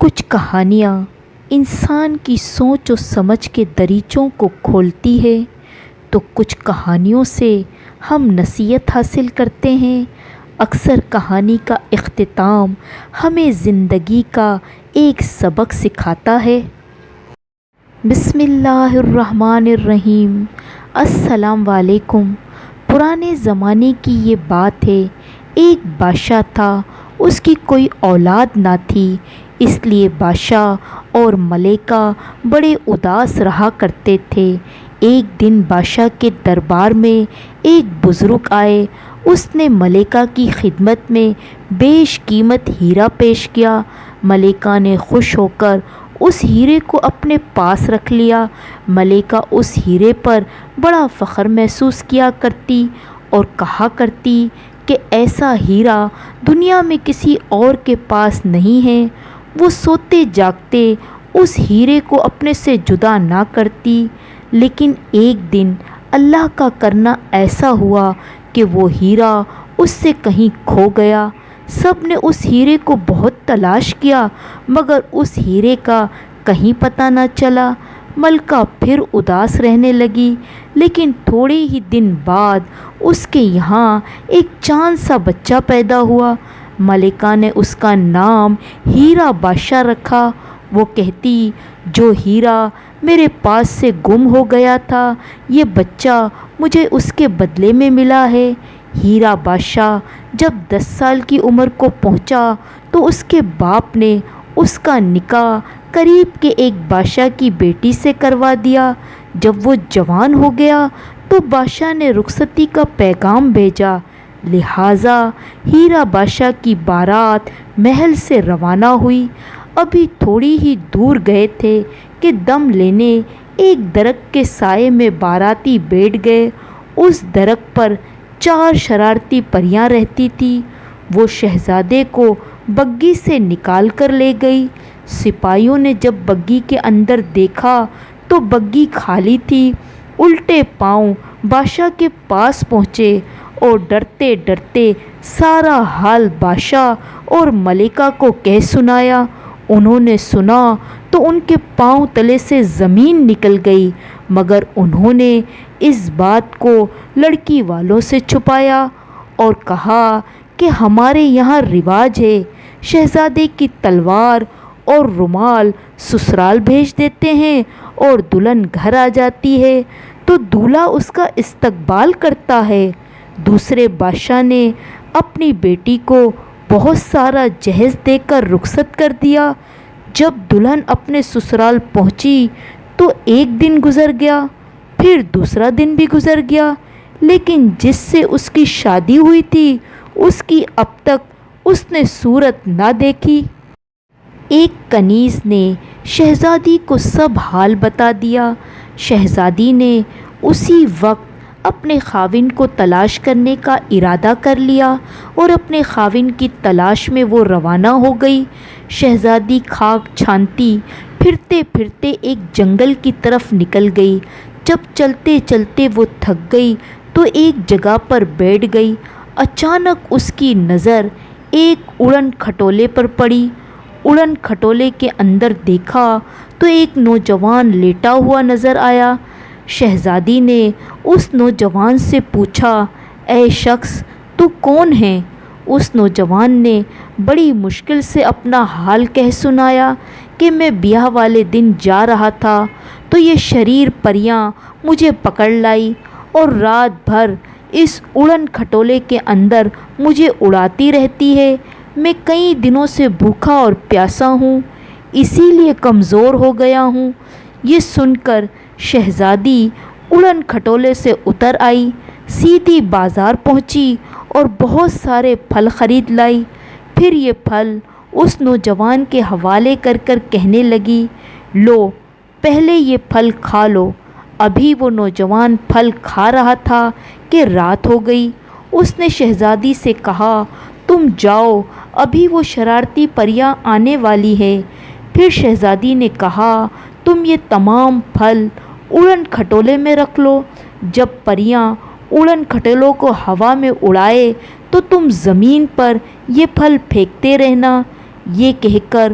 کچھ کہانیاں انسان کی سوچ و سمجھ کے دریچوں کو کھولتی ہے تو کچھ کہانیوں سے ہم نصیحت حاصل کرتے ہیں۔ اکثر کہانی کا اختتام ہمیں زندگی کا ایک سبق سکھاتا ہے۔ بسم اللہ الرحمن الرحیم۔ السلام علیکم۔ پرانے زمانے کی یہ بات ہے، ایک بادشاہ تھا، اس کی کوئی اولاد نہ تھی، اس لیے بادشاہ اور ملکہ بڑے اداس رہا کرتے تھے۔ ایک دن بادشاہ کے دربار میں ایک بزرگ آئے، اس نے ملکہ کی خدمت میں بیش قیمت ہیرا پیش کیا۔ ملکہ نے خوش ہو کر اس ہیرے کو اپنے پاس رکھ لیا۔ ملکہ اس ہیرے پر بڑا فخر محسوس کیا کرتی اور کہا کرتی کہ ایسا ہیرا دنیا میں کسی اور کے پاس نہیں ہے۔ وہ سوتے جاگتے اس ہیرے کو اپنے سے جدا نہ کرتی، لیکن ایک دن اللہ کا کرنا ایسا ہوا کہ وہ ہیرا اس سے کہیں کھو گیا۔ سب نے اس ہیرے کو بہت تلاش کیا مگر اس ہیرے کا کہیں پتہ نہ چلا۔ ملکہ پھر اداس رہنے لگی، لیکن تھوڑے ہی دن بعد اس کے یہاں ایک چاند سا بچہ پیدا ہوا۔ ملکہ نے اس کا نام ہیرا بادشاہ رکھا۔ وہ کہتی، جو ہیرا میرے پاس سے گم ہو گیا تھا، یہ بچہ مجھے اس کے بدلے میں ملا ہے۔ ہیرا بادشاہ جب 10 سال کی عمر کو پہنچا تو اس کے باپ نے اس کا نکاح قریب کے ایک بادشاہ کی بیٹی سے کروا دیا۔ جب وہ جوان ہو گیا تو بادشاہ نے رخصتی کا پیغام بھیجا، لہٰذا ہیرا بادشاہ کی بارات محل سے روانہ ہوئی۔ ابھی تھوڑی ہی دور گئے تھے کہ دم لینے ایک درخت کے سائے میں باراتی بیٹھ گئے۔ اس درخت پر 4 شرارتی پریاں رہتی تھیں۔ وہ شہزادے کو بگھی سے نکال کر لے گئی۔ سپاہیوں نے جب بگھی کے اندر دیکھا تو بگھی خالی تھی۔ الٹے پاؤں بادشاہ کے پاس پہنچے اور ڈرتے ڈرتے سارا حال بادشاہ اور ملکہ کو کہہ سنایا۔ انہوں نے سنا تو ان کے پاؤں تلے سے زمین نکل گئی، مگر انہوں نے اس بات کو لڑکی والوں سے چھپایا اور کہا کہ ہمارے یہاں رواج ہے، شہزادے کی تلوار اور رومال سسرال بھیج دیتے ہیں اور دلہن گھر آ جاتی ہے تو دولہا اس کا استقبال کرتا ہے۔ دوسرے بادشاہ نے اپنی بیٹی کو بہت سارا جہیز دے کر رخصت کر دیا۔ جب دلہن اپنے سسرال پہنچی تو ایک دن گزر گیا، پھر دوسرا دن بھی گزر گیا، لیکن جس سے اس کی شادی ہوئی تھی اس کی اب تک اس نے صورت نہ دیکھی۔ ایک کنیز نے شہزادی کو سب حال بتا دیا۔ شہزادی نے اسی وقت اپنے خاوند کو تلاش کرنے کا ارادہ کر لیا اور اپنے خاوند کی تلاش میں وہ روانہ ہو گئی۔ شہزادی خاک چھانتی پھرتے پھرتے ایک جنگل کی طرف نکل گئی۔ جب چلتے چلتے وہ تھک گئی تو ایک جگہ پر بیٹھ گئی۔ اچانک اس کی نظر ایک اڑن کھٹولے پر پڑی۔ اڑن کھٹولے کے اندر دیکھا تو ایک نوجوان لیٹا ہوا نظر آیا۔ شہزادی نے اس نوجوان سے پوچھا، اے شخص، تو کون ہے؟ اس نوجوان نے بڑی مشکل سے اپنا حال کہہ سنایا کہ میں بیاہ والے دن جا رہا تھا تو یہ شریر پریاں مجھے پکڑ لائی اور رات بھر اس اڑن کھٹولے کے اندر مجھے اڑاتی رہتی ہے۔ میں کئی دنوں سے بھوکا اور پیاسا ہوں، اسی لیے کمزور ہو گیا ہوں۔ یہ سن کر شہزادی اڑن کھٹولے سے اتر آئی، سیدھی بازار پہنچی اور بہت سارے پھل خرید لائی۔ پھر یہ پھل اس نوجوان کے حوالے کر کر کہنے لگی، لو، پہلے یہ پھل کھا لو۔ ابھی وہ نوجوان پھل کھا رہا تھا کہ رات ہو گئی۔ اس نے شہزادی سے کہا، تم جاؤ، ابھی وہ شرارتی پریاں آنے والی ہے۔ پھر شہزادی نے کہا، تم یہ تمام پھل اڑن کھٹولے میں رکھ لو، جب پریاں اڑن کھٹولوں کو ہوا میں اڑائے تو تم زمین پر یہ پھل پھینکتے رہنا۔ یہ کہہ کر